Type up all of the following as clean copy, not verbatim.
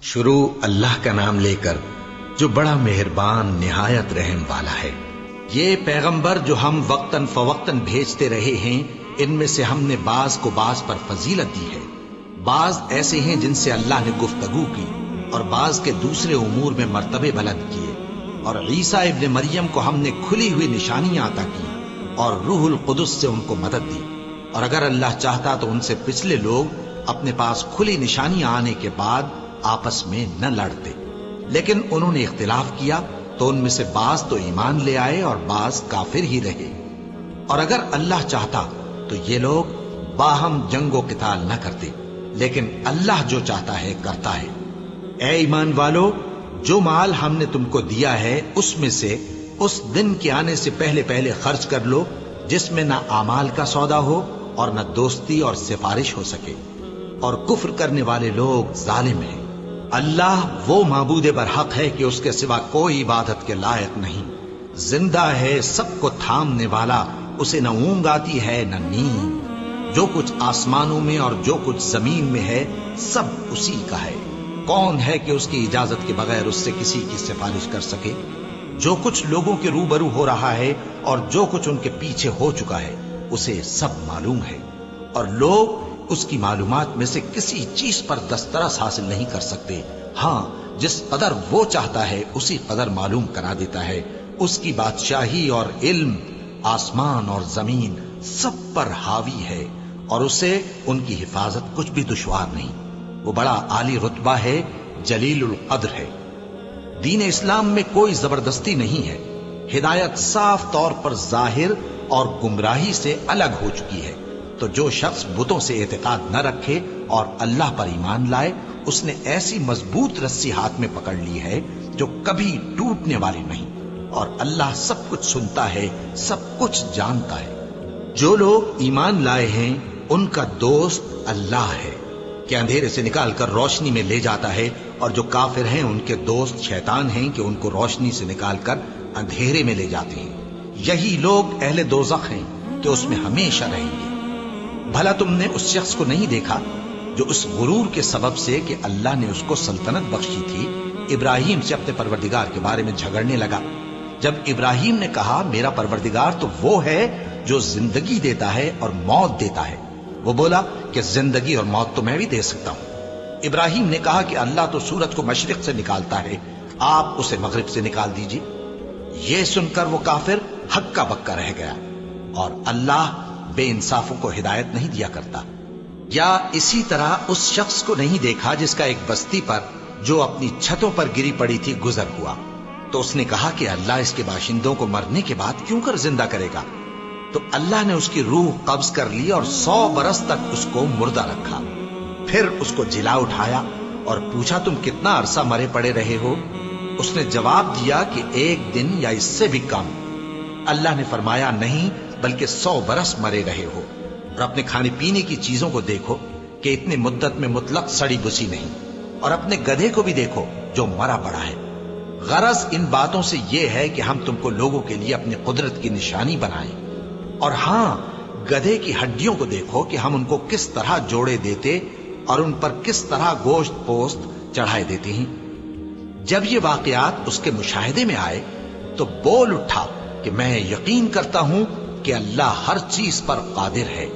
شروع اللہ کا نام لے کر جو بڑا مہربان نہایت رحم والا ہے۔ یہ پیغمبر جو ہم وقتاً فوقتاً بھیجتے رہے ہیں، ان میں سے ہم نے بعض کو بعض پر فضیلت دی ہے۔ بعض ایسے ہیں جن سے اللہ نے گفتگو کی، اور بعض کے دوسرے امور میں مرتبے بلند کیے۔ اور عیسیٰ ابن مریم کو ہم نے کھلی ہوئی نشانیاں عطا کی اور روح القدس سے ان کو مدد دی۔ اور اگر اللہ چاہتا تو ان سے پچھلے لوگ اپنے پاس کھلی نشانیاں آنے کے بعد آپس میں نہ لڑتے، لیکن انہوں نے اختلاف کیا تو ان میں سے بعض تو ایمان لے آئے اور بعض کافر ہی رہے۔ اور اگر اللہ چاہتا تو یہ لوگ باہم جنگ و قتال نہ کرتے، لیکن اللہ جو چاہتا ہے کرتا ہے۔ اے ایمان والو، جو مال ہم نے تم کو دیا ہے اس میں سے اس دن کے آنے سے پہلے پہلے خرچ کر لو جس میں نہ اعمال کا سودا ہو اور نہ دوستی اور سفارش ہو سکے، اور کفر کرنے والے لوگ ظالم ہیں۔ اللہ وہ معبود برحق ہے کہ اس کے سوا کوئی عبادت کے لائق نہیں، زندہ ہے، سب کو تھامنے والا، اسے نہ اونگ آتی ہے نہ نیند۔ جو کچھ آسمانوں میں اور جو کچھ زمین میں ہے سب اسی کا ہے۔ کون ہے کہ اس کی اجازت کے بغیر اس سے کسی کی سفارش کر سکے؟ جو کچھ لوگوں کے روبرو ہو رہا ہے اور جو کچھ ان کے پیچھے ہو چکا ہے اسے سب معلوم ہے، اور لوگ اس کی معلومات میں سے کسی چیز پر دسترس حاصل نہیں کر سکتے۔ ہاں، جس قدر وہ چاہتا ہے اسی قدر معلوم کرا دیتا ہے۔ اس کی بادشاہی اور علم آسمان اور زمین سب پر حاوی ہے، اور اسے ان کی حفاظت کچھ بھی دشوار نہیں۔ وہ بڑا عالی رتبہ ہے، جلیل القدر ہے۔ دین اسلام میں کوئی زبردستی نہیں ہے۔ ہدایت صاف طور پر ظاہر اور گمراہی سے الگ ہو چکی ہے۔ تو جو شخص بتوں سے اعتقاد نہ رکھے اور اللہ پر ایمان لائے، اس نے ایسی مضبوط رسی ہاتھ میں پکڑ لی ہے جو کبھی ٹوٹنے والی نہیں، اور اللہ سب کچھ سنتا ہے، سب کچھ جانتا ہے۔ جو لوگ ایمان لائے ہیں ان کا دوست اللہ ہے کہ اندھیرے سے نکال کر روشنی میں لے جاتا ہے، اور جو کافر ہیں ان کے دوست شیطان ہیں کہ ان کو روشنی سے نکال کر اندھیرے میں لے جاتے ہیں۔ یہی لوگ اہل دوزخ ہیں کہ اس میں ہمیشہ رہیں گے۔ بھلا تم نے اس شخص کو نہیں دیکھا جو اس غرور کے سبب سے کہ اللہ نے اس کو سلطنت بخشی تھی، ابراہیم سے اپنے پروردگار کے بارے میں جھگڑنے لگا؟ جب ابراہیم نے کہا میرا پروردگار تو وہ ہے جو زندگی دیتا ہے اور موت دیتا ہے، وہ بولا کہ زندگی اور موت تو میں بھی دے سکتا ہوں۔ ابراہیم نے کہا کہ اللہ تو سورج کو مشرق سے نکالتا ہے، آپ اسے مغرب سے نکال دیجیے۔ یہ سن کر وہ کافر ہکا بکا رہ گیا، اور اللہ بے انصافوں کو ہدایت نہیں دیا کرتا۔ یا اسی طرح اس شخص کو نہیں دیکھا جس کا ایک بستی پر جو اپنی چھتوں پر گری پڑی تھی گزر ہوا، تو اس نے کہا کہ اللہ اس کے باشندوں کو مرنے کے بعد کیوں کر زندہ کرے گا؟ تو اللہ نے اس کی روح قبض کر لی اور 100 برس تک اس کو مردہ رکھا۔ پھر اس کو جلا اٹھایا اور پوچھا تم کتنا عرصہ مرے پڑے رہے ہو؟ اس نے جواب دیا کہ 1 دن یا اس سے بھی کم۔ اللہ نے فرمایا نہیں، بلکہ 100 برس مرے رہے ہو، اور اپنے کھانے پینے کی چیزوں کو دیکھو کہ اتنی مدت میں مطلق سڑی بسی نہیں، اور اپنے گدھے کو بھی دیکھو جو مرا پڑا ہے۔ غرض ان باتوں سے یہ ہے کہ ہم تم کو لوگوں کے لیے اپنی قدرت کی نشانی بنائیں۔ اور ہاں، گدھے کی ہڈیوں کو دیکھو کہ ہم ان کو کس طرح جوڑے دیتے اور ان پر کس طرح گوشت پوست چڑھائے دیتے ہیں۔ جب یہ واقعات اس کے مشاہدے میں آئے تو بول اٹھا کہ میں یقین کرتا ہوں کہ اللہ ہر چیز پر قادر ہے۔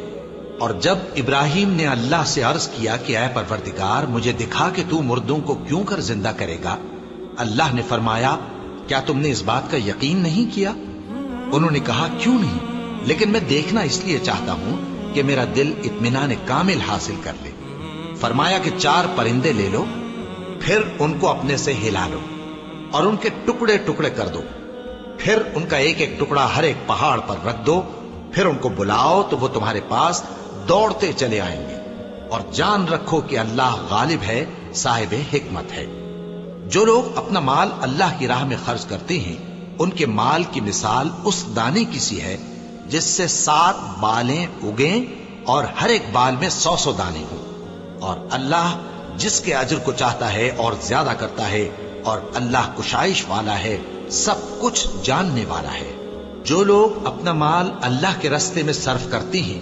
اور جب ابراہیم نے اللہ سے عرض کیا کہ اے پروردگار مجھے دکھا کہ تو مردوں کو کیوں کر زندہ کرے گا، اللہ نے فرمایا کیا تم نے اس بات کا یقین نہیں کیا؟ انہوں نے کہا کیوں نہیں، لیکن میں دیکھنا اس لیے چاہتا ہوں کہ میرا دل اطمینان کامل حاصل کر لے۔ فرمایا کہ 4 پرندے لے لو، پھر ان کو اپنے سے ہلا لو اور ان کے ٹکڑے ٹکڑے کر دو، پھر ان کا ایک ایک ٹکڑا ہر ایک پہاڑ پر رکھ دو، پھر ان کو بلاؤ تو وہ تمہارے پاس دوڑتے چلے آئیں گے، اور جان رکھو کہ اللہ غالب ہے، صاحب حکمت ہے۔ جو لوگ اپنا مال اللہ کی راہ میں خرچ کرتے ہیں ان کے مال کی مثال اس دانے کی سی ہے جس سے 7 بالیں اگیں اور ہر ایک بال میں 100 دانے ہوں، اور اللہ جس کے اجر کو چاہتا ہے اور زیادہ کرتا ہے، اور اللہ کشائش والا ہے، سب کچھ جاننے والا ہے۔ جو لوگ اپنا مال اللہ کے راستے میں صرف کرتے ہیں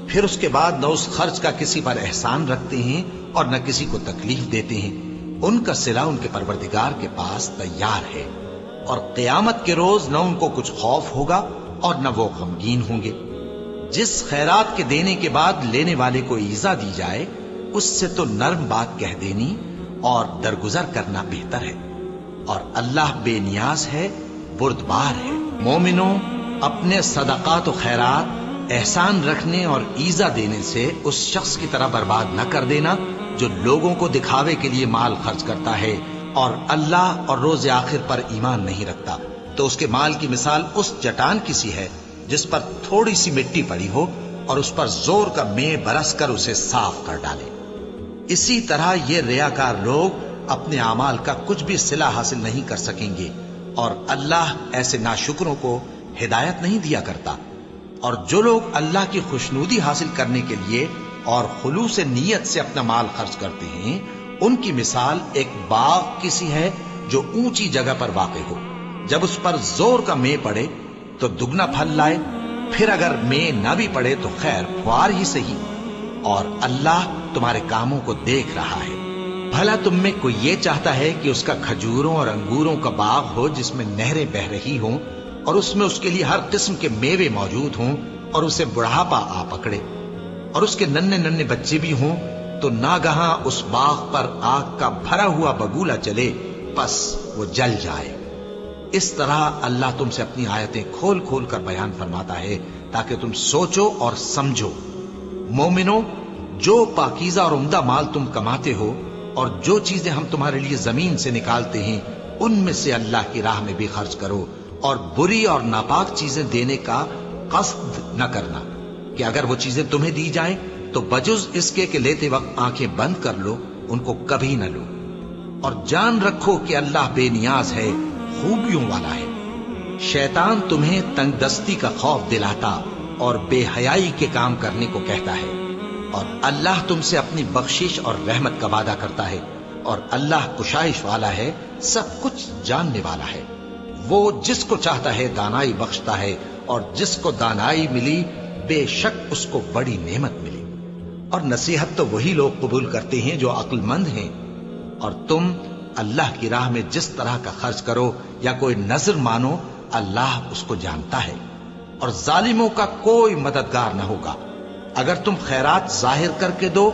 پھر اس کے بعد نہ اس خرچ کا کسی پر احسان رکھتے ہیں اور نہ کسی کو تکلیف دیتے ہیں، ان کا صلہ ان کے پروردگار کے پاس تیار ہے، اور قیامت کے روز نہ ان کو کچھ خوف ہوگا اور نہ وہ غمگین ہوں گے۔ جس خیرات کے دینے کے بعد لینے والے کو ایذا دی جائے، اس سے تو نرم بات کہہ دینی اور درگزر کرنا بہتر ہے، اور اللہ بے نیاز ہے، بردبار ہے۔ مومنوں، اپنے صدقات و خیرات احسان رکھنے اور ایذا دینے سے اس شخص کی طرح برباد نہ کر دینا جو لوگوں کو دکھاوے کے لیے مال خرچ کرتا ہے اور اللہ اور روز آخر پر ایمان نہیں رکھتا، تو اس کے مال کی مثال اس چٹان کی سی ہے جس پر تھوڑی سی مٹی پڑی ہو اور اس پر زور کا مے برس کر اسے صاف کر ڈالے۔ اسی طرح یہ ریاکار لوگ اپنے اعمال کا کچھ بھی صلہ حاصل نہیں کر سکیں گے، اور اللہ ایسے ناشکروں کو ہدایت نہیں دیا کرتا۔ اور جو لوگ اللہ کی خوشنودی حاصل کرنے کے لیے اور خلوص نیت سے اپنا مال خرچ کرتے ہیں، ان کی مثال ایک باغ کی سی ہے جو اونچی جگہ پر واقع ہو۔ جب اس پر زور کا مے پڑے تو دگنا پھل لائے، پھر اگر مے نہ بھی پڑے تو خیر خوار ہی سہی، اور اللہ تمہارے کاموں کو دیکھ رہا ہے۔ بھلا تم میں کوئی یہ چاہتا ہے کہ اس کا کھجوروں اور انگوروں کا باغ ہو جس میں نہریں بہ رہی ہوں اور اس میں اس کے لیے ہر قسم کے میوے موجود ہوں، اور اسے بڑھاپا آ پکڑے اور اس کے ننھے ننھے بچے بھی ہوں، تو ناگہاں اس باغ پر آگ کا بھرا ہوا بگولا چلے، پس وہ جل جائے۔ اس طرح اللہ تم سے اپنی آیتیں کھول کھول کر بیان فرماتا ہے تاکہ تم سوچو اور سمجھو۔ مومنوں، جو پاکیزہ اور عمدہ مال تم کماتے ہو اور جو چیزیں ہم تمہارے لیے زمین سے نکالتے ہیں، ان میں سے اللہ کی راہ میں بھی خرچ کرو، اور بری اور ناپاک چیزیں دینے کا قصد نہ کرنا کہ اگر وہ چیزیں تمہیں دی جائیں تو بجز اس کے کہ لیتے وقت آنکھیں بند کر لو، ان کو کبھی نہ لو، اور جان رکھو کہ اللہ بے نیاز ہے، خوبیوں والا ہے۔ شیطان تمہیں تنگ دستی کا خوف دلاتا اور بے حیائی کے کام کرنے کو کہتا ہے، اور اللہ تم سے اپنی بخشش اور رحمت کا وعدہ کرتا ہے، اور اللہ کشائش والا ہے، سب کچھ جاننے والا ہے۔ وہ جس کو چاہتا ہے دانائی بخشتا ہے، اور جس کو دانائی ملی بے شک اس کو بڑی نعمت ملی۔ اور نصیحت تو وہی لوگ قبول کرتے ہیں جو عقل مند ہیں، اور تم اللہ کی راہ میں جس طرح کا خرچ کرو یا کوئی نذر مانو، اللہ اس کو جانتا ہے، اور ظالموں کا کوئی مددگار نہ ہوگا۔ اگر تم خیرات ظاہر کر کے دو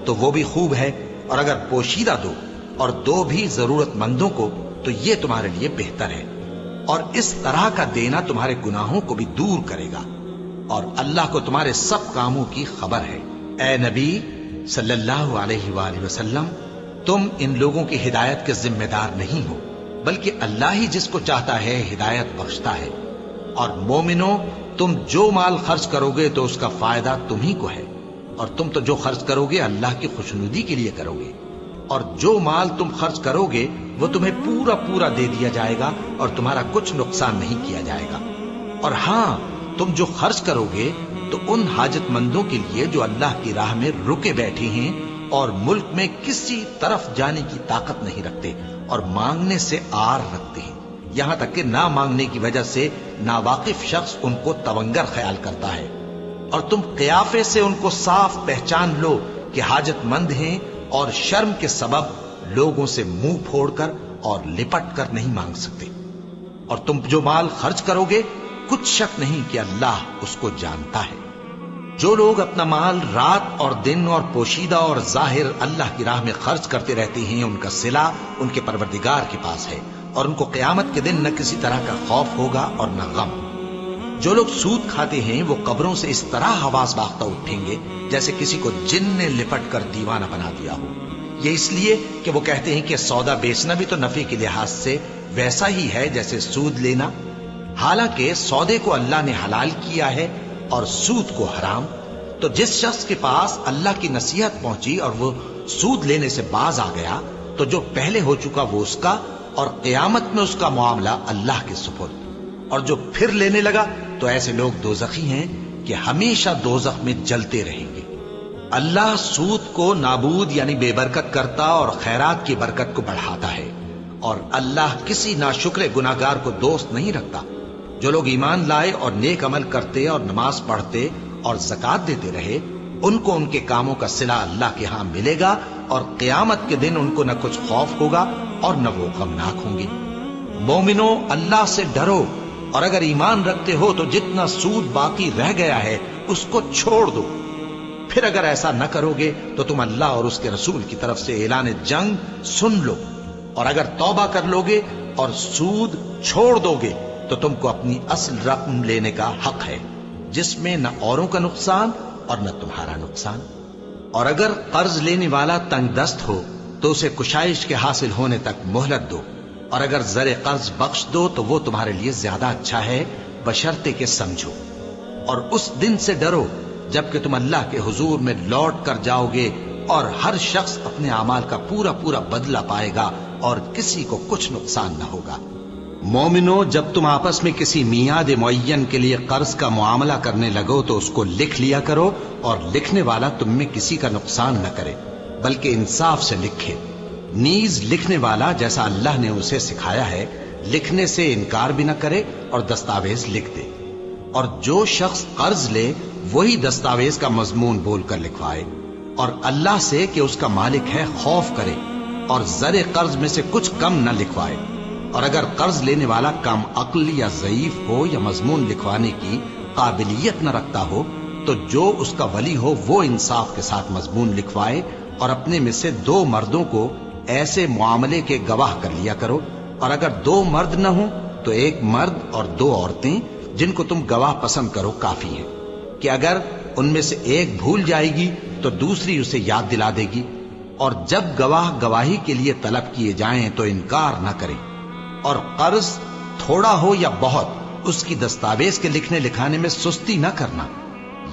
تو وہ بھی خوب ہے، اور اگر پوشیدہ دو اور دو بھی ضرورت مندوں کو تو یہ تمہارے لیے بہتر ہے، اور اس طرح کا دینا تمہارے گناہوں کو بھی دور کرے گا، اور اللہ کو تمہارے سب کاموں کی خبر ہے۔ اے نبی صلی اللہ علیہ وآلہ وسلم، تم ان لوگوں کی ہدایت کے ذمہ دار نہیں ہو، بلکہ اللہ ہی جس کو چاہتا ہے ہدایت بخشتا ہے۔ اور مومنوں، تم جو مال خرچ کرو گے تو اس کا فائدہ تمہیں کو ہے، اور تم تو جو خرچ کرو گے اللہ کی خوشنودی کے لیے کرو گے، اور جو مال تم خرچ کرو گے وہ تمہیں پورا پورا دے دیا جائے گا، اور تمہارا کچھ نقصان نہیں کیا جائے گا۔ اور ہاں، تم جو خرچ کرو گے تو ان حاجت مندوں کے لیے جو اللہ کی راہ میں رکے بیٹھے ہیں اور ملک میں کسی طرف جانے کی طاقت نہیں رکھتے اور مانگنے سے آر رکھتے ہیں، یہاں تک کہ نہ مانگنے کی وجہ سے ناواقف شخص ان کو تونگر خیال کرتا ہے، اور تم قیافے سے ان کو صاف پہچان لو کہ حاجت مند ہیں، اور شرم کے سبب لوگوں سے منہ پھوڑ کر اور لپٹ کر نہیں مانگ سکتے۔ اور تم جو مال خرچ کرو گے کچھ شک نہیں کہ اللہ اس کو جانتا ہے۔ جو لوگ اپنا مال رات اور دن اور پوشیدہ اور ظاہر اللہ کی راہ میں خرچ کرتے رہتے ہیں، ان کا صلہ ان کے پروردگار کے پاس ہے، اور ان کو قیامت کے دن نہ کسی طرح کا خوف ہوگا اور نہ غم۔ جو لوگ سود کھاتے ہیں وہ قبروں سے اس طرح حواس باختہ اٹھیں گے جیسے کسی کو جن نے لپٹ کر دیوانہ بنا دیا ہو، یہ اس لیے کہ وہ کہتے ہیں کہ سودا بیچنا بھی تو نفع کے لحاظ سے ویسا ہی ہے جیسے سود لینا، حالانکہ سودے کو اللہ نے حلال کیا ہے اور سود کو حرام۔ تو جس شخص کے پاس اللہ کی نصیحت پہنچی اور وہ سود لینے سے باز آ گیا تو جو پہلے ہو چکا وہ اس کا، اور قیامت میں اس کا معاملہ اللہ کے سپرد، اور جو پھر لینے لگا تو ایسے لوگ دوزخی ہیں کہ ہمیشہ دوزخ میں جلتے رہیں گے۔ اللہ سود کو نابود یعنی بے برکت کرتا اور خیرات کی برکت کو بڑھاتا ہے، اور اللہ کسی ناشکر گناہگار کو دوست نہیں رکھتا۔ جو لوگ ایمان لائے اور نیک عمل کرتے اور نماز پڑھتے اور زکات دیتے رہے، ان کو ان کے کاموں کا صلہ اللہ کے ہاں ملے گا، اور قیامت کے دن ان کو نہ کچھ خوف ہوگا اور نہ وہ غمناک ہوں گے۔ مومنو، اللہ سے ڈرو، اور اگر ایمان رکھتے ہو تو جتنا سود باقی رہ گیا ہے اس کو چھوڑ دو۔ پھر اگر ایسا نہ کرو گے تو تم اللہ اور اس کے رسول کی طرف سے اعلان جنگ سن لو، اور اگر توبہ کر لو گے اور سود چھوڑ دو گے تو تم کو اپنی اصل رقم لینے کا حق ہے، جس میں نہ اوروں کا نقصان اور نہ تمہارا نقصان۔ اور اگر قرض لینے والا تنگ دست ہو تو اسے کشائش کے حاصل ہونے تک مہلت دو، اور اگر زر قرض بخش دو تو وہ تمہارے لیے زیادہ اچھا ہے، بشرطے کہ سمجھو۔ اور اس دن سے ڈرو جبکہ تم اللہ کے حضور میں لوٹ کر جاؤ گے، اور ہر شخص اپنے اعمال کا پورا پورا بدلہ پائے گا اور کسی کو کچھ نقصان نہ ہوگا۔ مومنو، جب تم آپس میں کسی میعاد معین کے لیے قرض کا معاملہ کرنے لگو تو اس کو لکھ لیا کرو، اور لکھنے والا تم میں کسی کا نقصان نہ کرے بلکہ انصاف سے لکھے۔ نیز لکھنے والا جیسا اللہ نے اسے سکھایا ہے لکھنے سے انکار بھی نہ کرے اور دستاویز لکھ دے۔ اور جو شخص قرض لے وہی دستاویز کا مضمون بول کر لکھوائے، اور اللہ سے کہ اس کا مالک ہے خوف کرے، اور زر قرض میں سے کچھ کم نہ لکھوائے۔ اور اگر قرض لینے والا کم عقل یا ضعیف ہو یا مضمون لکھوانے کی قابلیت نہ رکھتا ہو تو جو اس کا ولی ہو وہ انصاف کے ساتھ مضمون لکھوائے، اور اپنے میں سے 2 مردوں کو ایسے معاملے کے گواہ کر لیا کرو، اور اگر 2 مرد نہ ہوں تو 1 مرد اور 2 عورتیں جن کو تم گواہ پسند کرو کافی ہیں، کہ اگر ان میں سے ایک بھول جائے گی تو دوسری اسے یاد دلا دے گی۔ اور جب گواہ گواہی کے لیے طلب کیے جائیں تو انکار نہ کریں۔ اور قرض تھوڑا ہو یا بہت اس کی دستاویز کے لکھنے لکھانے میں سستی نہ کرنا،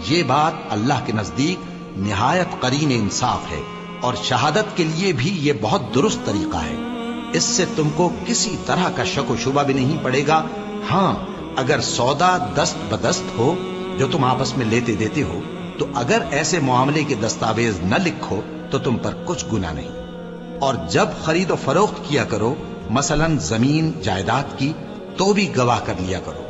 یہ بات اللہ کے نزدیک نہایت قرین انصاف ہے، اور شہادت کے لیے بھی یہ بہت درست طریقہ ہے۔ اس سے تم کو کسی طرح کا شک و شبہ بھی نہیں پڑے گا۔ ہاں، اگر سودا دست بدست ہو جو تم آپس میں لیتے دیتے ہو تو اگر ایسے معاملے کے دستاویز نہ لکھو تو تم پر کچھ گناہ نہیں۔ اور جب خرید و فروخت کیا کرو، مثلا زمین جائیداد کی، تو بھی گواہ کر لیا کرو،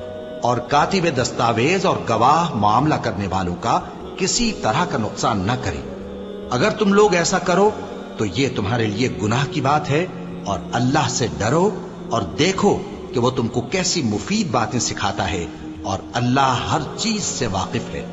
اور کاتب دستاویز اور گواہ معاملہ کرنے والوں کا کسی طرح کا نقصان نہ کرے۔ اگر تم لوگ ایسا کرو تو یہ تمہارے لیے گناہ کی بات ہے، اور اللہ سے ڈرو اور دیکھو کہ وہ تم کو کیسی مفید باتیں سکھاتا ہے، اور اللہ ہر چیز سے واقف ہے۔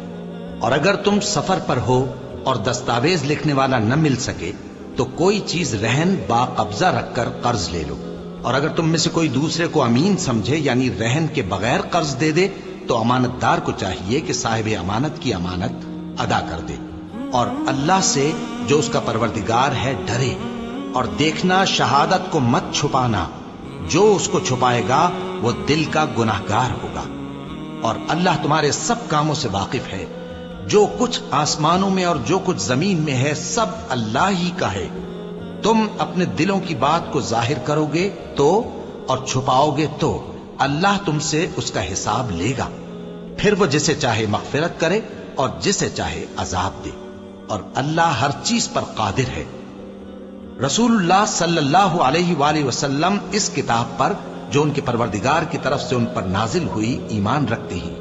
اور اگر تم سفر پر ہو اور دستاویز لکھنے والا نہ مل سکے تو کوئی چیز رہن با قبضہ رکھ کر قرض لے لو، اور اگر تم میں سے کوئی دوسرے کو امین سمجھے یعنی رہن کے بغیر قرض دے دے تو امانت دار کو چاہیے کہ صاحب امانت کی امانت ادا کر دے، اور اللہ سے جو اس کا پروردگار ہے ڈرے، اور دیکھنا شہادت کو مت چھپانا، جو اس کو چھپائے گا وہ دل کا گناہگار ہوگا۔ اور اللہ تمہارے سب کاموں سے واقف ہے، جو کچھ آسمانوں میں اور جو کچھ زمین میں ہے سب اللہ ہی کا ہے۔ تم اپنے دلوں کی بات کو ظاہر کرو گے تو اور چھپاؤ گے تو اللہ تم سے اس کا حساب لے گا، پھر وہ جسے چاہے مغفرت کرے اور جسے چاہے عذاب دے، اور اللہ ہر چیز پر قادر ہے۔ رسول اللہ صلی اللہ علیہ وآلہ وسلم اس کتاب پر جو ان کے پروردگار کی طرف سے ان پر نازل ہوئی ایمان رکھتے ہیں،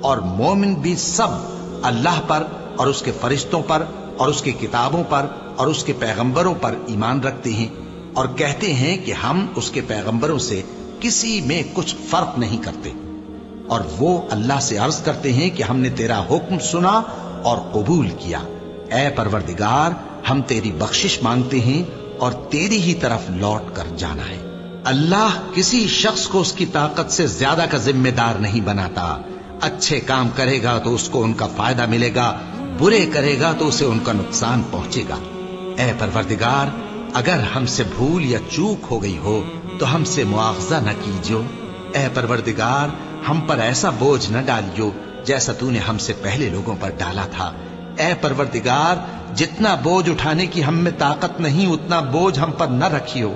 اور مومن بھی سب اللہ پر اور اس کے فرشتوں پر اور اس کی کتابوں پر اور اس کے پیغمبروں پر ایمان رکھتے ہیں، اور کہتے ہیں کہ ہم اس کے پیغمبروں سے کسی میں کچھ فرق نہیں کرتے، اور وہ اللہ سے عرض کرتے ہیں کہ ہم نے تیرا حکم سنا اور قبول کیا۔ اے پروردگار، ہم تیری بخشش مانگتے ہیں اور تیری ہی طرف لوٹ کر جانا ہے۔ اللہ کسی شخص کو اس کی طاقت سے زیادہ کا ذمہ دار نہیں بناتا۔ اچھے کام کرے گا تو اس کو ان کا فائدہ ملے گا، برے کرے گا تو اسے ان کا نقصان پہنچے گا۔ اے پروردگار، اگر ہم سے بھول یا چوک ہو گئی ہو تو ہم سے مواخذہ نہ کیجو۔ اے پروردگار، ہم پر ایسا بوجھ نہ ڈالیو جیسا تو نے ہم سے پہلے لوگوں پر ڈالا تھا۔ اے پروردگار، جتنا بوجھ اٹھانے کی ہم میں طاقت نہیں اتنا بوجھ ہم پر نہ رکھیو،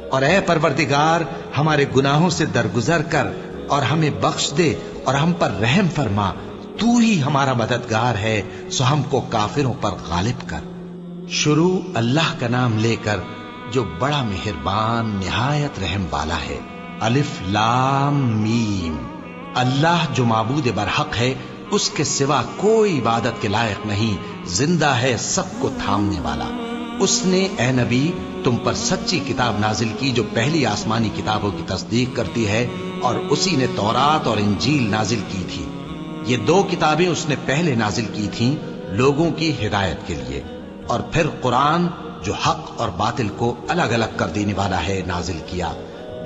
اور اے پروردگار، ہمارے گناہوں سے درگزر کر اور ہمیں بخش دے اور ہم پر رحم فرما، تو ہی ہمارا مددگار ہے، سو ہم کو کافروں پر غالب کر۔ شروع اللہ کا نام لے کر جو بڑا مہربان نہایت رحم والا ہے۔ الف لام میم۔ اللہ جو معبود برحق ہے، اس کے سوا کوئی عبادت کے لائق نہیں، زندہ ہے، سب کو تھامنے والا۔ اس نے اے نبی تم پر سچی کتاب نازل کی جو پہلی آسمانی کتابوں کی تصدیق کرتی ہے، اور اسی نے تورات اور انجیل نازل کی تھی۔ یہ دو کتابیں اس نے پہلے نازل کی تھیں لوگوں کی ہدایت کے لیے، اور پھر قرآن جو حق اور باطل کو الگ الگ کر دینے والا ہے نازل کیا۔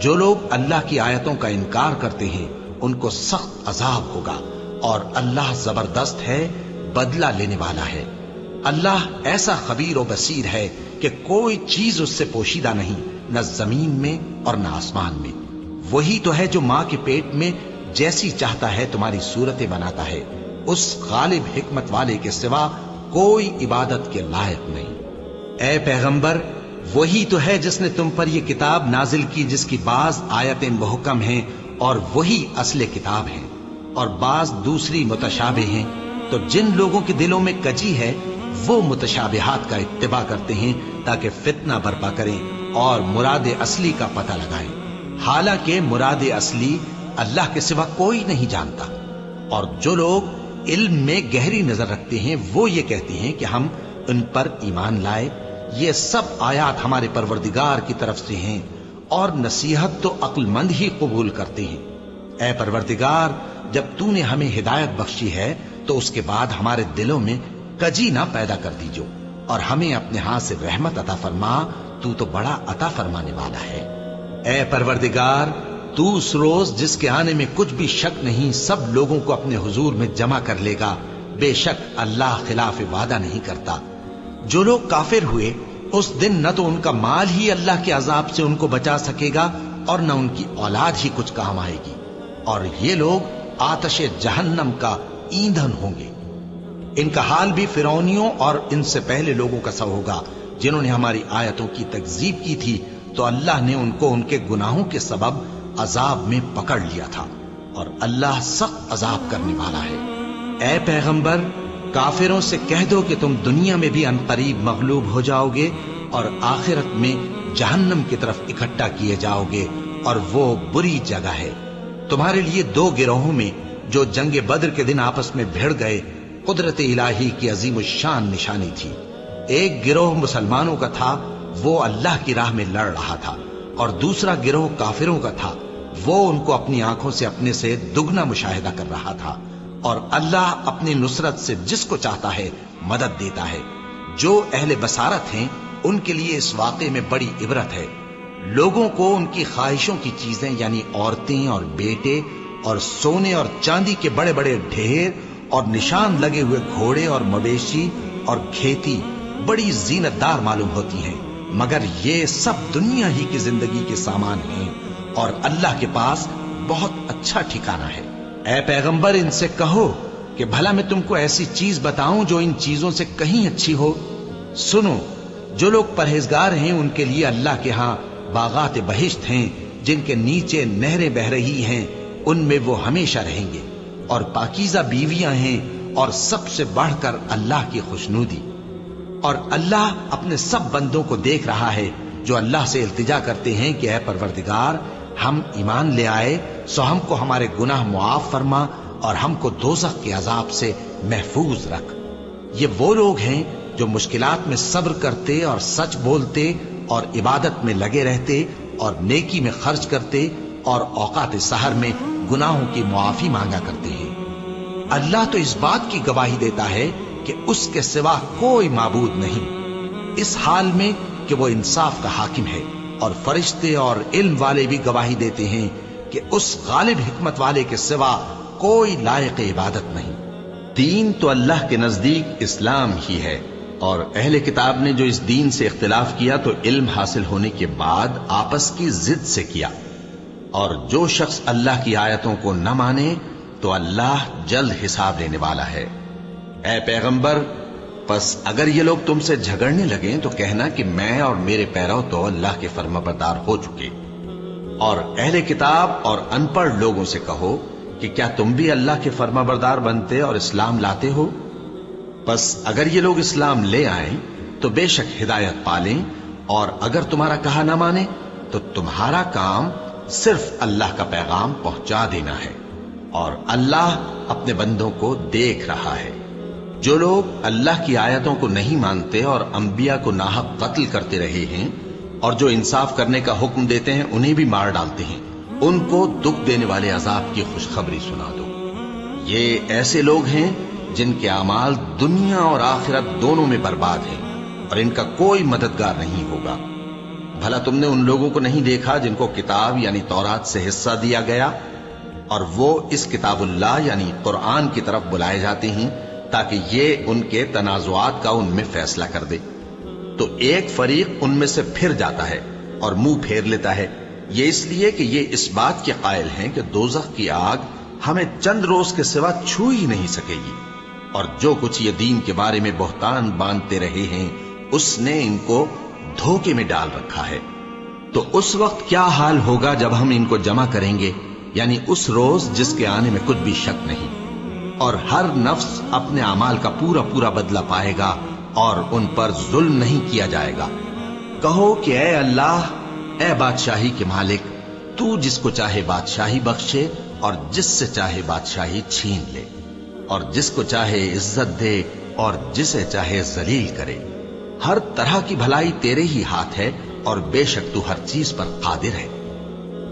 جو لوگ اللہ کی آیتوں کا انکار کرتے ہیں ان کو سخت عذاب ہوگا، اور اللہ زبردست ہے، بدلہ لینے والا ہے۔ اللہ ایسا خبیر و بصیر ہے کہ کوئی چیز اس سے پوشیدہ نہیں، نہ زمین میں اور نہ آسمان میں۔ وہی تو ہے جو ماں کے پیٹ میں جیسی چاہتا ہے تمہاری صورتیں بناتا ہے، اس غالب حکمت والے کے سوا کوئی عبادت کے لائق نہیں۔ اے پیغمبر، وہی تو ہے جس نے تم پر یہ کتاب نازل کی جس کی بعض آیتیں محکم ہیں اور وہی اصل کتاب ہیں، اور بعض دوسری متشابہ ہیں۔ تو جن لوگوں کے دلوں میں کجی ہے وہ متشابہات کا اتباع کرتے ہیں تاکہ فتنہ برپا کریں اور مراد اصلی کا پتہ لگائیں، حالانکہ مراد اصلی اللہ کے سوا کوئی نہیں جانتا۔ اور جو لوگ علم میں گہری نظر رکھتے ہیں وہ یہ کہتے ہیں کہ ہم ان پر ایمان لائے۔ یہ سب آیات ہمارے پروردگار کی طرف سے ہیں، اور نصیحت تو عقل مند ہی قبول کرتے ہیں۔ اے پروردگار، جب تو نے ہمیں ہدایت بخشی ہے تو اس کے بعد ہمارے دلوں میں کجی نہ پیدا کر دیجو، اور ہمیں اپنے ہاتھ سے رحمت عطا فرما، تو بڑا عطا فرمانے والا ہے۔ اے پروردگار، تو اس روز جس کے آنے میں کچھ بھی شک نہیں سب لوگوں کو اپنے حضور میں جمع کر لے گا۔ بے شک اللہ خلاف وعدہ نہیں کرتا۔ جو لوگ کافر ہوئے اس دن نہ تو ان کا مال ہی اللہ کے عذاب سے ان کو بچا سکے گا اور نہ ان کی اولاد ہی کچھ کام آئے گی، اور یہ لوگ آتش جہنم کا ایندھن ہوں گے۔ ان کا حال بھی فرعونیوں اور ان سے پہلے لوگوں کا سا ہوگا جنہوں نے ہماری آیتوں کی تکذیب کی تھی، تو اللہ نے ان کو ان کے گناہوں کے سبب عذاب میں پکڑ لیا تھا، اور اللہ سخت عذاب کرنے والا ہے۔ اے پیغمبر، کافروں سے کہہ دو کہ تم دنیا میں بھی عنقریب مغلوب ہو جاؤ گے اور آخرت میں جہنم کی طرف اکٹھا کیے جاؤ گے، اور وہ بری جگہ ہے۔ تمہارے لیے دو گروہوں میں جو جنگ بدر کے دن آپس میں بھڑ گئے قدرت الہی کی عظیم الشان نشانی تھی۔ ایک گروہ مسلمانوں کا تھا، وہ اللہ کی راہ میں لڑ رہا تھا، اور دوسرا گروہ کافروں کا تھا، وہ ان کو اپنی آنکھوں سے اپنے سے دگنا مشاہدہ کر رہا تھا۔ اور اللہ اپنی نصرت سے جس کو چاہتا ہے مدد دیتا ہے۔ جو اہل بصارت ہیں ان کے لیے اس واقعے میں بڑی عبرت ہے۔ لوگوں کو ان کی خواہشوں کی چیزیں یعنی عورتیں اور بیٹے اور سونے اور چاندی کے بڑے بڑے ڈھیر اور نشان لگے ہوئے گھوڑے اور مویشی اور کھیتی بڑی زینت دار معلوم ہوتی ہیں، مگر یہ سب دنیا ہی کی زندگی کے سامان ہیں، اور اللہ کے پاس بہت اچھا ٹھکانہ ہے۔ اے پیغمبر، ان سے کہو کہ بھلا میں تم کو ایسی چیز بتاؤں جو ان چیزوں سے کہیں اچھی ہو۔ سنو، جو لوگ پرہیزگار ہیں ان کے لیے اللہ کے ہاں باغات بہشت ہیں جن کے نیچے نہریں بہ رہی ہیں، ان میں وہ ہمیشہ رہیں گے، اور پاکیزہ بیویاں ہیں، اور سب سے بڑھ کر اللہ کی خوشنودی۔ اور اللہ اپنے سب بندوں کو دیکھ رہا ہے جو اللہ سے التجا کرتے ہیں کہ اے پروردگار، ہم ایمان لے آئے سو ہم کو ہمارے گناہ معاف فرما اور ہم کو دوزخ کے عذاب سے محفوظ رکھ۔ یہ وہ لوگ ہیں جو مشکلات میں صبر کرتے اور سچ بولتے اور عبادت میں لگے رہتے اور نیکی میں خرچ کرتے اور اوقات سحر میں گناہوں کی معافی مانگا کرتے ہیں۔ اللہ تو اس بات کی گواہی دیتا ہے کہ اس کے سوا کوئی معبود نہیں، اس حال میں کہ وہ انصاف کا حاکم ہے، اور فرشتے اور علم والے بھی گواہی دیتے ہیں کہ اس غالب حکمت والے کے سوا کوئی لائق عبادت نہیں۔ دین تو اللہ کے نزدیک اسلام ہی ہے، اور اہل کتاب نے جو اس دین سے اختلاف کیا تو علم حاصل ہونے کے بعد آپس کی ضد سے کیا، اور جو شخص اللہ کی آیتوں کو نہ مانے تو اللہ جلد حساب لینے والا ہے۔ اے پیغمبر، پس اگر یہ لوگ تم سے جھگڑنے لگیں تو کہنا کہ میں اور میرے پیرو تو اللہ کے فرمانبردار ہو چکے، اور اہل کتاب اور ان پڑھ لوگوں سے کہو کہ کیا تم بھی اللہ کے فرمانبردار بنتے اور اسلام لاتے ہو؟ پس اگر یہ لوگ اسلام لے آئیں تو بے شک ہدایت پالیں، اور اگر تمہارا کہا نہ مانے تو تمہارا کام صرف اللہ کا پیغام پہنچا دینا ہے، اور اللہ اپنے بندوں کو دیکھ رہا ہے۔ جو لوگ اللہ کی آیتوں کو نہیں مانتے اور انبیاء کو ناحق قتل کرتے رہے ہیں اور جو انصاف کرنے کا حکم دیتے ہیں انہیں بھی مار ڈالتے ہیں، ان کو دکھ دینے والے عذاب کی خوشخبری سنا دو۔ یہ ایسے لوگ ہیں جن کے اعمال دنیا اور آخرت دونوں میں برباد ہیں اور ان کا کوئی مددگار نہیں ہوگا۔ بھلا تم نے ان لوگوں کو نہیں دیکھا جن کو کتاب یعنی تورات سے حصہ دیا گیا اور وہ اس کتاب اللہ یعنی قرآن کی طرف بلائے جاتے ہیں تاکہ یہ ان کے تنازعات کا ان میں فیصلہ کر دے؟ تو ایک فریق ان میں سے پھر جاتا ہے اور منہ پھیر لیتا ہے، یہ اس لیے کہ یہ اس بات کے قائل ہیں کہ دوزخ کی آگ ہمیں چند روز کے سوا چھو ہی نہیں سکے گی، اور جو کچھ یہ دین کے بارے میں بہتان باندھتے رہے ہیں اس نے ان کو دھوکے میں ڈال رکھا ہے۔ تو اس وقت کیا حال ہوگا جب ہم ان کو جمع کریں گے، یعنی اس روز جس کے آنے میں کچھ بھی شک نہیں، اور ہر نفس اپنے اعمال کا پورا پورا بدلہ پائے گا اور ان پر ظلم نہیں کیا جائے گا۔ کہو کہ اے اللہ، اے بادشاہی کے مالک، تو جس کو چاہے بادشاہی بخشے اور جس سے چاہے بادشاہی چھین لے، اور جس کو چاہے عزت دے اور جسے چاہے ذلیل کرے۔ ہر طرح کی بھلائی تیرے ہی ہاتھ ہے اور بے شک تو ہر چیز پر قادر ہے۔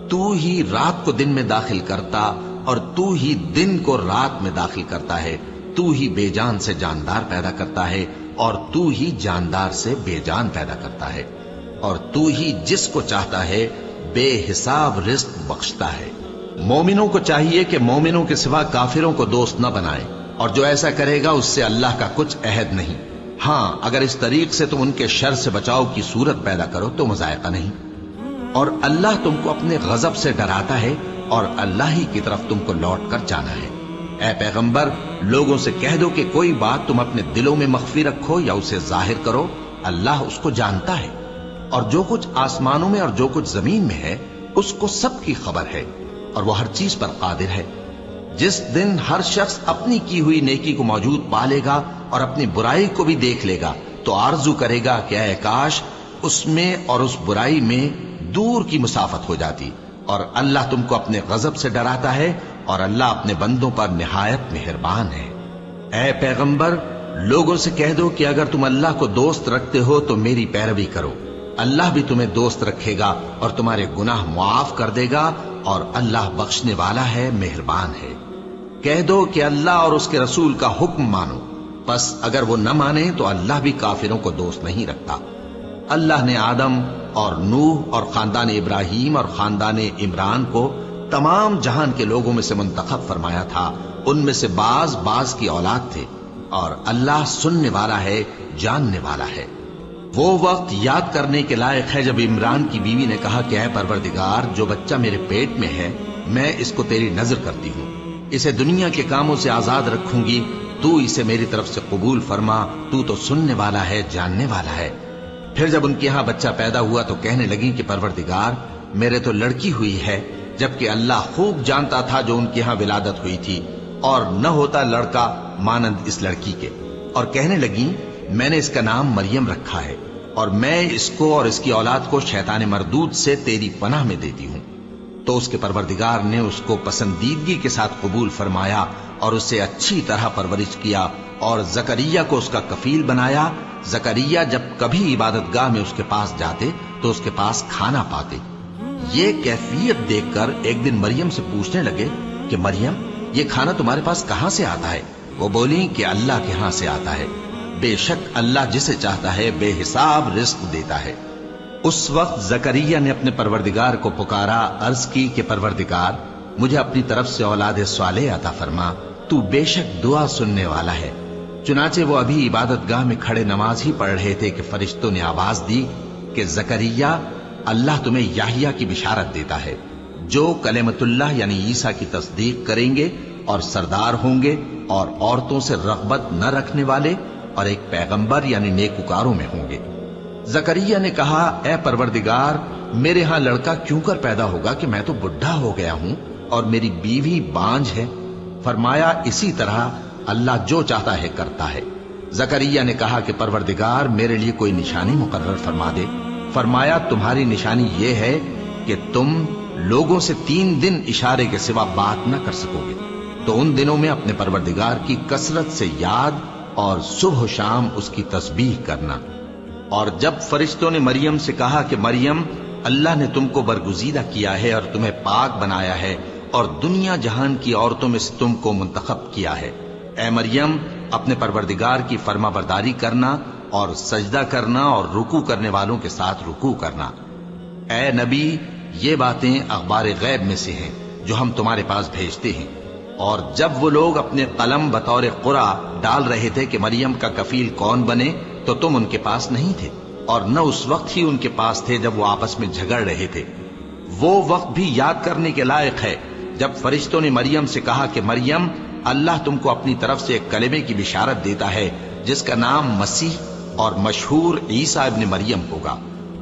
تو ہی رات کو دن میں داخل کرتا اور تو ہی دن کو رات میں داخل کرتا ہے، تو ہی بے جان سے جاندار پیدا کرتا ہے اور تو ہی جاندار سے بے جان پیدا کرتا ہے، اور تو ہی جس کو چاہتا ہے بے حساب رزق بخشتا ہے۔ مومنوں کو چاہیے کہ مومنوں کے سوا کافروں کو دوست نہ بنائیں، اور جو ایسا کرے گا اس سے اللہ کا کچھ عہد نہیں۔ ہاں، اگر اس طریق سے تم ان کے شر سے بچاؤ کی صورت پیدا کرو تو مذائقہ نہیں۔ اور اللہ تم کو اپنے غضب سے ڈراتا ہے اور اللہ ہی کی طرف تم کو لوٹ کر جانا ہے۔ اے پیغمبر، لوگوں سے کہہ دو کہ کوئی بات تم اپنے دلوں میں مخفی رکھو یا اسے ظاہر کرو، اللہ اس کو جانتا ہے، اور جو کچھ آسمانوں میں اور جو کچھ زمین میں ہے اس کو سب کی خبر ہے، اور وہ ہر چیز پر قادر ہے۔ جس دن ہر شخص اپنی کی ہوئی نیکی کو موجود پا لے گا اور اپنی برائی کو بھی دیکھ لے گا تو آرزو کرے گا کہ اے کاش اس میں اور اس برائی میں دور کی مسافت ہو جاتی۔ اور اللہ تم کو اپنے غضب سے ڈراتا ہے اور اللہ اپنے بندوں پر نہایت مہربان ہے۔ اے پیغمبر، لوگوں سے کہہ دو کہ اگر تم اللہ کو دوست رکھتے ہو تو میری پیروی کرو، اللہ بھی تمہیں دوست رکھے گا اور تمہارے گناہ معاف کر دے گا، اور اللہ بخشنے والا ہے، مہربان ہے۔ کہہ دو کہ اللہ اور اس کے رسول کا حکم مانو، پس اگر وہ نہ مانے تو اللہ بھی کافروں کو دوست نہیں رکھتا۔ اللہ نے آدم اور نوح اور خاندان ابراہیم اور خاندان عمران کو تمام جہان کے لوگوں میں سے منتخب فرمایا تھا، ان میں سے بعض بعض کی اولاد تھے، اور اللہ سننے والا ہے، جاننے والا ہے۔ وہ وقت یاد کرنے کے لائق ہے جب عمران کی بیوی نے کہا کہ اے پروردگار، جو بچہ میرے پیٹ میں ہے میں اس کو تیری نظر کرتی ہوں، اسے دنیا کے کاموں سے آزاد رکھوں گی، تو اسے میری طرف سے قبول فرما، تو تو سننے والا ہے، جاننے والا ہے۔ پھر جب ان کے ہاں بچہ پیدا ہوا تو کہنے لگی کہ پروردگار، میرے تو لڑکی ہوئی ہے، جبکہ اللہ خوب جانتا تھا جو ان کے ہاں ولادت ہوئی تھی، اور نہ ہوتا لڑکا مانند اس لڑکی کے۔ اور کہنے لگی میں نے اس کا نام مریم رکھا ہے، اور میں اس کو اور اس کی اولاد کو شیطان مردود سے تیری پناہ میں دیتی ہوں۔ تو اس کے پروردگار نے اس کو پسندیدگی کے ساتھ قبول فرمایا اور اسے اچھی طرح پرورش کیا، اور زکریا کو اس کا کفیل بنایا۔ زکریا جب کبھی عبادت گاہ میں اس کے پاس جاتے تو اس کے پاس کھانا پاتے۔ یہ کیفیت دیکھ کر ایک دن مریم سے پوچھنے لگے کہ مریم، یہ کھانا تمہارے پاس کہاں سے آتا ہے؟ وہ بولی کہ اللہ کے ہاں سے آتا ہے، بے شک اللہ جسے چاہتا ہے بے حساب رزق دیتا ہے۔ اس وقت زکریا نے اپنے پروردگار کو پکارا، عرض کی کہ پروردگار، مجھے اپنی طرف سے اولاد صالح عطا فرما، تو بے شک دعا سننے والا ہے۔ چنانچہ وہ ابھی عبادت گاہ میں کھڑے نماز ہی پڑھ رہے تھے کہ فرشتوں نے آواز دی کہ زکریا، اللہ تمہیں یحییٰ کی بشارت دیتا ہے، جو کلمۃ اللہ یعنی عیسیٰ کی تصدیق کریں گے اور سردار ہوں گے اور عورتوں سے رغبت نہ رکھنے والے اور ایک پیغمبر یعنی نیکوکاروں میں ہوں گے۔ زکریا نے کہا، اے پروردگار، میرے ہاں لڑکا کیوں کر پیدا ہوگا کہ میں تو بڈھا ہو گیا ہوں اور میری بیوی بانجھ ہے؟ فرمایا، اسی طرح اللہ جو چاہتا ہے کرتا ہے۔ زکریا نے کہا کہ پروردگار، میرے لیے کوئی نشانی مقرر فرما دے۔ فرمایا، تمہاری نشانی یہ ہے کہ تم لوگوں سے 3 دن اشارے کے سوا بات نہ کر سکو گے، تو ان دنوں میں اپنے پروردگار کی کثرت سے یاد اور صبح و شام اس کی تسبیح کرنا۔ اور جب فرشتوں نے مریم سے کہا کہ مریم، اللہ نے تم کو برگزیدہ کیا ہے اور تمہیں پاک بنایا ہے اور دنیا جہان کی عورتوں میں سے تم کو منتخب کیا ہے، اے مریم اپنے پروردگار کی فرما برداری کرنا اور سجدہ کرنا اور رکوع کرنے والوں کے ساتھ رکوع کرنا۔ اے نبی، یہ باتیں اخبار غیب میں سے ہیں جو ہم تمہارے پاس بھیجتے ہیں۔ اور جب وہ لوگ اپنے قلم بطور قرعہ ڈال رہے تھے کہ مریم کا کفیل کون بنے، تو تم ان کے پاس نہیں تھے، اور نہ اس وقت ہی ان کے پاس تھے جب وہ آپس میں جھگڑ رہے تھے۔ وہ وقت بھی یاد کرنے کے لائق ہے جب فرشتوں نے مریم سے کہا کہ مریم، اللہ تم کو اپنی طرف سے ایک کلمے کی بشارت دیتا ہے جس کا نام مسیح اور مشہور عیسیٰ ابن مریم ہوگا،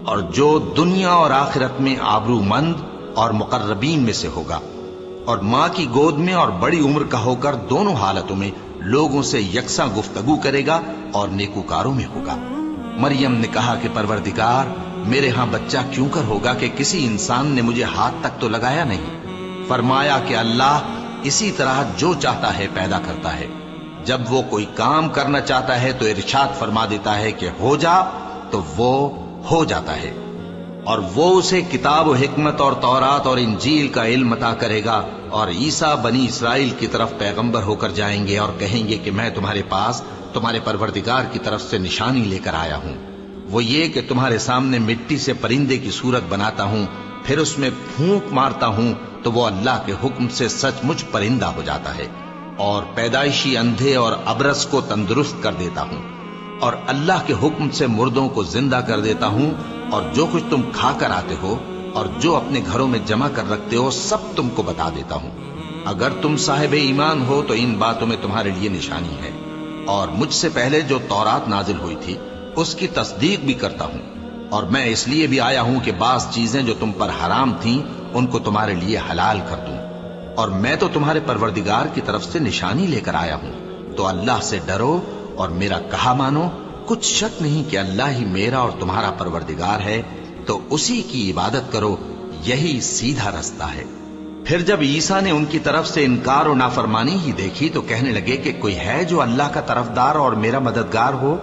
اور جو دنیا اور آخرت میں آبرو مند اور مقربین میں سے ہوگا، اور ماں کی گود میں اور بڑی عمر کا ہو کر دونوں حالتوں میں لوگوں سے یکساں گفتگو کرے گا اور نیکوکاروں میں ہوگا۔ مریم نے کہا کہ پروردگار، میرے ہاں بچہ کیوں کر ہوگا کہ کسی انسان نے مجھے ہاتھ تک تو لگایا نہیں؟ فرمایا کہ اللہ اسی طرح جو چاہتا ہے پیدا کرتا ہے، جب وہ کوئی کام کرنا چاہتا ہے تو ارشاد فرما دیتا ہے کہ ہو جا، تو وہ ہو جاتا ہے۔ اور وہ اسے کتاب و حکمت اور تورات اور انجیل کا علم عطا کرے گا، اور عیسیٰ بنی اسرائیل کی طرف پیغمبر ہو کر جائیں گے اور کہیں گے کہ میں تمہارے پاس تمہارے پروردگار کی طرف سے نشانی لے کر آیا ہوں، وہ یہ کہ تمہارے سامنے مٹی سے پرندے کی صورت بناتا ہوں، پھر اس میں پھونک مارتا ہوں تو وہ اللہ کے حکم سے سچ مچ پرندہ ہو جاتا ہے، اور پیدائشی اندھے اور ابرص کو تندرست کر دیتا ہوں، اور اللہ کے حکم سے مردوں کو زندہ کر دیتا ہوں، اور جو کچھ تم کھا کر آتے ہو اور جو اپنے گھروں میں جمع کر رکھتے ہو سب تم کو بتا دیتا ہوں۔ اگر تم صاحب ایمان ہو تو ان باتوں میں تمہارے لیے نشانی ہے، اور مجھ سے پہلے جو تورات نازل ہوئی تھی اس کی تصدیق بھی کرتا ہوں، اور میں اس لیے بھی آیا ہوں کہ بعض چیزیں جو تم پر حرام تھیں ان کو تمہارے لیے حلال کر دوں، اور میں تو تمہارے پروردگار کی طرف سے نشانی لے کر آیا ہوں، تو اللہ سے ڈرو اور میرا کہا مانو۔ کچھ شک نہیں کہ اللہ ہی میرا اور تمہارا پروردگار ہے، تو اسی کی عبادت کرو، یہی سیدھا رستہ ہے۔ پھر جب عیسیٰ نے ان کی طرف سے انکار و نافرمانی ہی دیکھی تو کہنے لگے کہ کوئی ہے جو اللہ کا طرفدار اور میرا مددگار ہو؟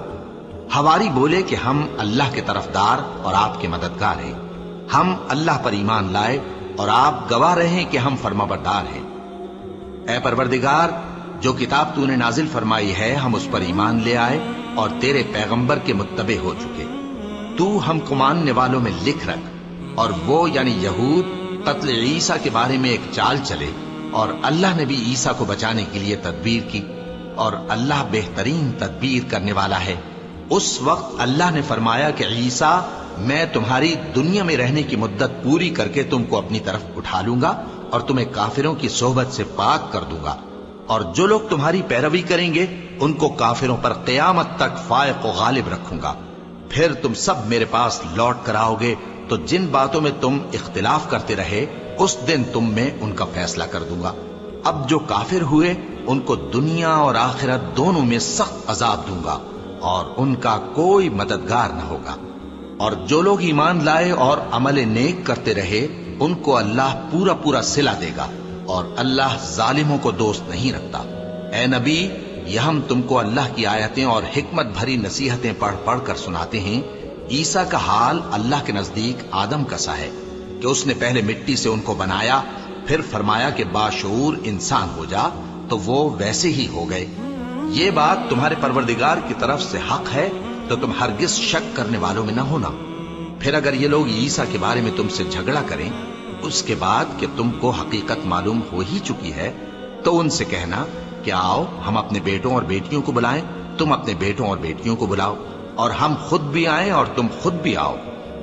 حواری بولے کہ ہم اللہ کے طرفدار اور آپ کے مددگار ہیں، ہم اللہ پر ایمان لائے اور آپ گواہ رہیں کہ ہم فرما بردار ہیں۔ اے پروردگار، جو کتاب تو نے نازل فرمائی ہے ہم اس پر ایمان لے آئے اور تیرے پیغمبر کے متبع ہو چکے۔ تو ہم کو ماننے والوں میں لکھ رکھ، اور وہ یعنی یہود قتل عیسیٰ کے بارے میں ایک چال چلے، اور اللہ نے بھی عیسیٰ کو بچانے کے لیے تدبیر کی، اور اللہ بہترین تدبیر کرنے والا ہے۔ اس وقت اللہ نے فرمایا کہ عیسیٰ، میں تمہاری دنیا میں رہنے کی مدت پوری کر کے تم کو اپنی طرف اٹھا لوں گا اور تمہیں کافروں کی صحبت سے پاک کر دوں گا، اور جو لوگ تمہاری پیروی کریں گے ان کو کافروں پر قیامت تک فائق و غالب رکھوں گا۔ پھر تم سب میرے پاس لوٹ کر آؤ گے تو جن باتوں میں تم اختلاف کرتے رہے اس دن تم میں ان کا فیصلہ کر دوں گا۔ اب جو کافر ہوئے ان کو دنیا اور آخرت دونوں میں سخت عذاب دوں گا، اور ان کا کوئی مددگار نہ ہوگا۔ اور جو لوگ ایمان لائے اور عمل نیک کرتے رہے ان کو اللہ پورا پورا صلہ دے گا، اور اللہ ظالموں کو دوست نہیں رکھتا۔ اے نبی، یہ ہم تم کو اللہ کی آیتیں اور حکمت بھری نصیحتیں پڑھ پڑھ کر سناتے ہیں۔ عیسیٰ کا حال اللہ کے نزدیک آدم کا سا ہے کہ اس نے پہلے مٹی سے ان کو بنایا، پھر فرمایا کہ باشعور انسان ہو جا، تو وہ ویسے ہی ہو گئے۔ یہ بات تمہارے پروردگار کی طرف سے حق ہے، تو تم ہرگز شک کرنے والوں میں نہ ہونا۔ پھر اگر یہ لوگ عیسیٰ کے بارے میں تم سے جھگڑا کریں اس کے بعد کہ تم کو حقیقت معلوم ہو ہی چکی ہے، تو ان سے کہنا کہ آؤ ہم اپنے بیٹوں اور بیٹیوں کو بلائیں، تم اپنے بیٹوں اور بیٹیوں کو بلاؤ، اور ہم خود بھی آئیں اور تم خود بھی آؤ،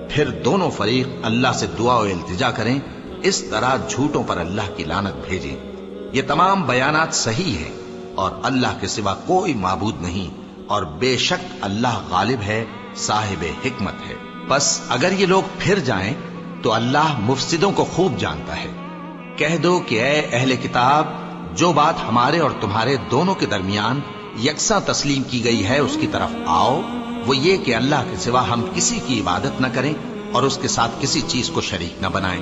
پھر دونوں فریق اللہ سے دعا و التجا کریں، اس طرح جھوٹوں پر اللہ کی لعنت بھیجیں۔ یہ تمام بیانات صحیح ہیں، اور اللہ کے سوا کوئی معبود نہیں، اور بے شک اللہ غالب ہے، صاحب حکمت ہے۔ بس اگر یہ لوگ پھر جائیں تو اللہ مفسدوں کو خوب جانتا ہے۔ کہہ دو کہ اے اہل کتاب، جو بات ہمارے اور تمہارے دونوں کے درمیان یکساں تسلیم کی گئی ہے اس کی طرف آؤ، وہ یہ کہ اللہ کے سوا ہم کسی کی عبادت نہ کریں اور اس کے ساتھ کسی چیز کو شریک نہ بنائیں،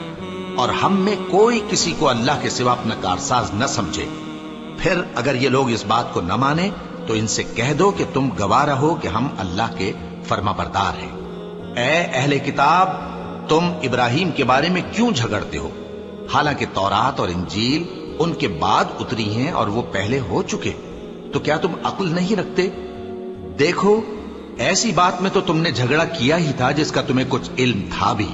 اور ہم میں کوئی کسی کو اللہ کے سوا اپنا کارساز نہ سمجھے۔ پھر اگر یہ لوگ اس بات کو نہ مانیں تو ان سے کہہ دو کہ تم گواہ رہو کہ ہم اللہ کے فرما بردار ہیں۔ اے اہل کتاب، تم ابراہیم کے بارے میں کیوں جھگڑتے ہو؟ حالانکہ تورات اور انجیل ان کے بعد اتری ہیں اور وہ پہلے ہو چکے، تو کیا تم عقل نہیں رکھتے؟ دیکھو، ایسی بات میں تو تم نے جھگڑا کیا ہی تھا جس کا تمہیں کچھ علم تھا بھی،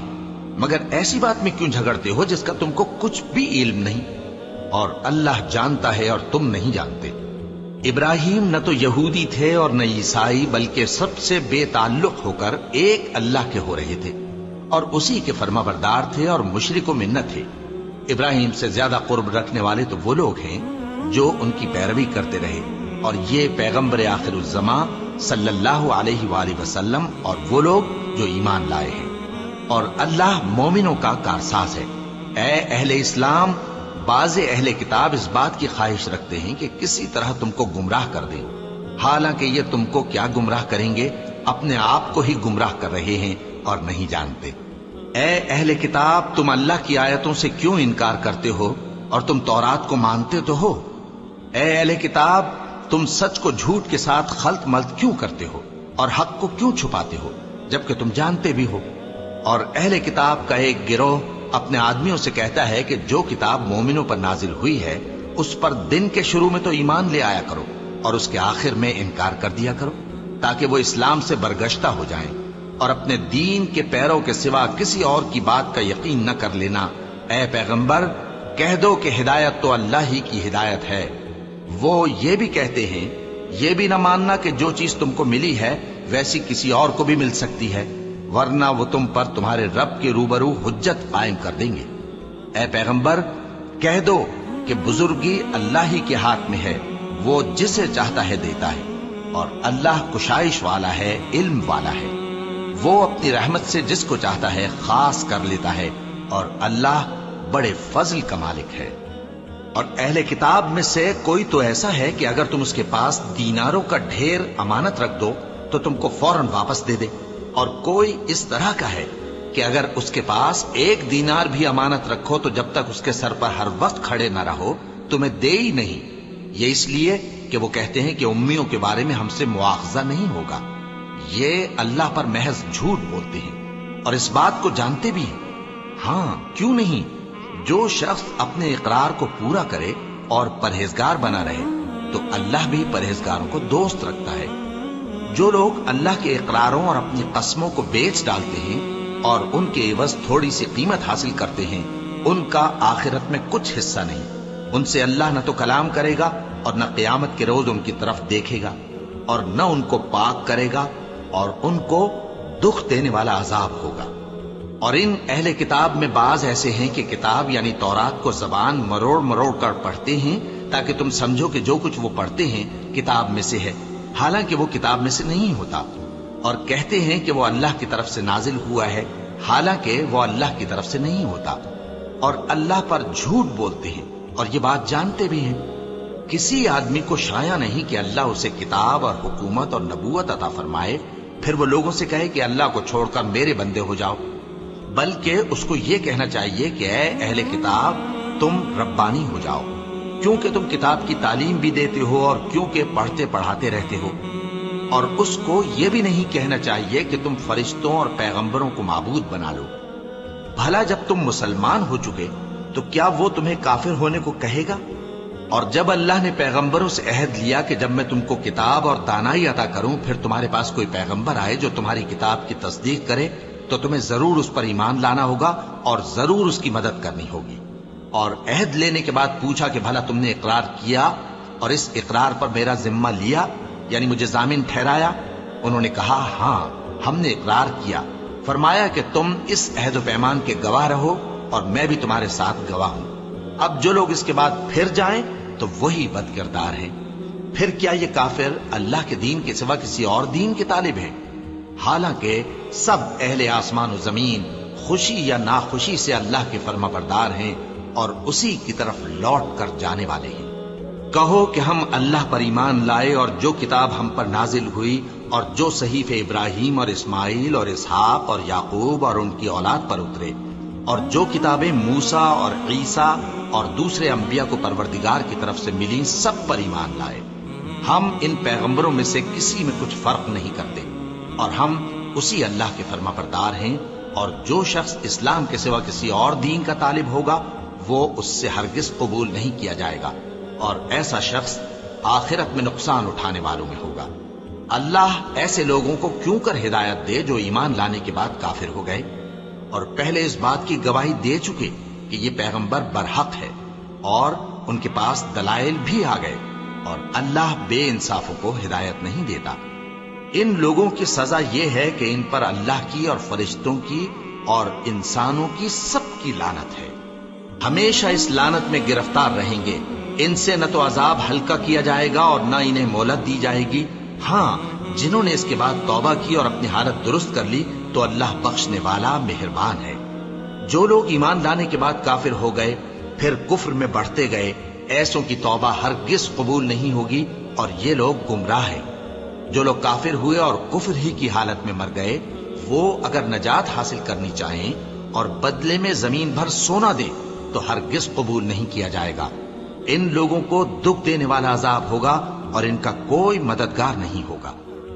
مگر ایسی بات میں کیوں جھگڑتے ہو جس کا تم کو کچھ بھی علم نہیں؟ اور اللہ جانتا ہے اور تم نہیں جانتے۔ ابراہیم نہ تو یہودی تھے اور نہ عیسائی، بلکہ سب سے بے تعلق ہو کر ایک اللہ کے ہو رہے تھے اور اسی کے فرما بردار تھے اور مشرک و منت تھے۔ ابراہیم سے زیادہ قرب رکھنے والے تو وہ لوگ ہیں جو ان کی پیروی کرتے رہے، اور یہ پیغمبر آخر الزماں صلی اللہ علیہ وآلہ وسلم اور وہ لوگ جو ایمان لائے ہیں، اور اللہ مومنوں کا کارساز ہے۔ اے اہل اسلام، بعض اہل کتاب اس بات کی خواہش رکھتے ہیں کہ کسی طرح تم کو گمراہ کر دیں، حالانکہ یہ تم کو کیا گمراہ کریں گے، اپنے آپ کو ہی گمراہ کر رہے ہیں اور نہیں جانتے۔ اے اہل کتاب، تم اللہ کی آیتوں سے کیوں انکار کرتے ہو اور تم تورات کو مانتے تو ہو؟ اے اہل کتاب، تم سچ کو جھوٹ کے ساتھ خلط ملط کیوں کرتے ہو اور حق کو کیوں چھپاتے ہو جبکہ تم جانتے بھی ہو؟ اور اہل کتاب کا ایک گروہ اپنے آدمیوں سے کہتا ہے کہ جو کتاب مومنوں پر نازل ہوئی ہے اس پر دن کے شروع میں تو ایمان لے آیا کرو اور اس کے آخر میں انکار کر دیا کرو، تاکہ وہ اسلام سے برگشتہ ہو جائیں اور اپنے دین کے پیروں کے سوا کسی اور کی بات کا یقین نہ کر لینا۔ اے پیغمبر، کہہ دو کہ ہدایت تو اللہ ہی کی ہدایت ہے۔ وہ یہ بھی کہتے ہیں، یہ بھی نہ ماننا کہ جو چیز تم کو ملی ہے ویسی کسی اور کو بھی مل سکتی ہے، ورنہ وہ تم پر تمہارے رب کے روبرو حجت قائم کر دیں گے۔ اے پیغمبر، کہہ دو کہ بزرگی اللہ ہی کے ہاتھ میں ہے، وہ جسے چاہتا ہے دیتا ہے، اور اللہ کشائش والا ہے، علم والا ہے۔ وہ اپنی رحمت سے جس کو چاہتا ہے خاص کر لیتا ہے، اور اللہ بڑے فضل کا مالک ہے۔ اور اہل کتاب میں سے کوئی تو ایسا ہے کہ اگر تم اس کے پاس دیناروں کا ڈھیر امانت رکھ دو تو تم کو فوراً واپس دے دے، اور کوئی اس طرح کا ہے کہ اگر اس کے پاس 1 دینار بھی امانت رکھو تو جب تک اس کے سر پر ہر وقت کھڑے نہ رہو تمہیں دے ہی نہیں۔ یہ اس لیے کہ وہ کہتے ہیں کہ امیوں کے بارے میں ہم سے مواخذہ نہیں ہوگا۔ یہ اللہ پر محض جھوٹ بولتے ہیں اور اس بات کو جانتے بھی ہیں۔ ہاں، کیوں نہیں؟ جو شخص اپنے اقرار کو پورا کرے اور پرہیزگار بنا رہے تو اللہ بھی پرہیزگاروں کو دوست رکھتا ہے۔ جو لوگ اللہ کے اقراروں اور اپنی قسموں کو بیچ ڈالتے ہیں اور ان کے عوض تھوڑی سی قیمت حاصل کرتے ہیں، ان کا آخرت میں کچھ حصہ نہیں۔ ان سے اللہ نہ تو کلام کرے گا اور نہ قیامت کے روز ان کی طرف دیکھے گا، اور نہ ان کو پاک کرے گا، اور ان کو دکھ دینے والا عذاب ہوگا۔ اور ان اہل کتاب میں بعض ایسے ہیں کہ کتاب یعنی تورات کو زبان مروڑ مروڑ کر پڑھتے ہیں تاکہ تم سمجھو کہ جو کچھ وہ پڑھتے ہیں کتاب میں سے ہے، حالانکہ وہ کتاب میں سے نہیں ہوتا، اور کہتے ہیں کہ وہ اللہ کی طرف سے نازل ہوا ہے، حالانکہ وہ اللہ کی طرف سے نہیں ہوتا، اور اللہ پر جھوٹ بولتے ہیں اور یہ بات جانتے بھی ہیں۔ کسی آدمی کو شایع نہیں کہ اللہ اسے کتاب اور حکومت اور نبوت عطا فرمائے، پھر وہ لوگوں سے کہے کہ اللہ کو چھوڑ کر میرے بندے ہو جاؤ، بلکہ اس کو یہ کہنا چاہیے کہ اے اہل کتاب، تم ربانی ہو جاؤ، کیونکہ تم کتاب کی تعلیم بھی دیتے ہو اور کیونکہ پڑھتے پڑھاتے رہتے ہو۔ اور اس کو یہ بھی نہیں کہنا چاہیے کہ تم فرشتوں اور پیغمبروں کو معبود بنا لو۔ بھلا جب تم مسلمان ہو چکے تو کیا وہ تمہیں کافر ہونے کو کہے گا؟ اور جب اللہ نے پیغمبروں سے عہد لیا کہ جب میں تم کو کتاب اور دانائی عطا کروں پھر تمہارے پاس کوئی پیغمبر آئے جو تمہاری کتاب کی تصدیق کرے تو تمہیں ضرور اس پر ایمان لانا ہوگا اور ضرور اس کی مدد کرنی ہوگی۔ اور عہد لینے کے بعد پوچھا کہ بھلا تم نے اقرار کیا اور اس اقرار پر میرا ذمہ لیا، یعنی مجھے ضامن ٹھہرایا؟ انہوں نے کہا ہاں، ہم نے اقرار کیا۔ فرمایا کہ تم اس عہد و پیمان کے گواہ رہو اور میں بھی تمہارے ساتھ گواہ ہوں۔ اب جو لوگ اس کے بعد پھر جائیں تو وہی بد کردار ہیں۔ پھر کیا یہ کافر اللہ کے دین کے سوا کسی اور دین کے طالب ہیں؟ حالانکہ سب اہل آسمان و زمین خوشی یا ناخوشی سے اللہ کے فرما بردار ہیں اور اسی کی طرف لوٹ کر جانے والے ہیں۔ کہو کہ ہم اللہ پر ایمان لائے اور جو کتاب ہم پر نازل ہوئی اور جو صحیفے ابراہیم اور اسماعیل اور اسحاق اور یعقوب اور ان کی اولاد پر اترے، اور جو کتابیں موسیٰ اور عیسیٰ اور دوسرے انبیاء کو پروردگار کی طرف سے ملی، سب پر ایمان لائے۔ ہم ان پیغمبروں میں سے کسی میں کچھ فرق نہیں کرتے، اور ہم اسی اللہ کے فرما بردار ہیں، اور جو شخص اسلام کے سوا کسی اور دین کا طالب ہوگا وہ اس سے ہرگز قبول نہیں کیا جائے گا، اور ایسا شخص آخرت میں نقصان اٹھانے والوں میں ہوگا۔ اللہ ایسے لوگوں کو کیوں کر ہدایت دے جو ایمان لانے کے بعد کافر ہو گئے اور پہلے اس بات کی گواہی دے چکے کہ یہ پیغمبر برحق ہے، اور ان کے پاس دلائل بھی آ گئے، اور اللہ بے انصافوں کو ہدایت نہیں دیتا۔ ان لوگوں کی سزا یہ ہے کہ ان پر اللہ کی اور فرشتوں کی اور انسانوں کی سب کی لعنت ہے، ہمیشہ اس لعنت میں گرفتار رہیں گے۔ ان سے نہ تو عذاب ہلکا کیا جائے گا اور نہ انہیں مہلت دی جائے گی۔ ہاں، جنہوں نے اس کے بعد توبہ کی اور اپنی حالت درست کر لی تو اللہ بخشنے والا مہربان ہے۔ جو لوگ ایمان لانے کے بعد کافر ہو گئے پھر کفر میں بڑھتے گئے، ایسوں کی توبہ ہرگز قبول نہیں ہوگی، اور یہ لوگ گمراہ ہیں۔ جو لوگ کافر ہوئے اور کفر ہی کی حالت میں مر گئے، وہ اگر نجات حاصل کرنی چاہیں اور بدلے میں زمین بھر سونا دیں تو ہرگز قبول نہیں کیا جائے گا۔ ان لوگوں کو دکھ دینے والا عذاب ہوگا اور ان کا کوئی مددگار نہیں ہوگا۔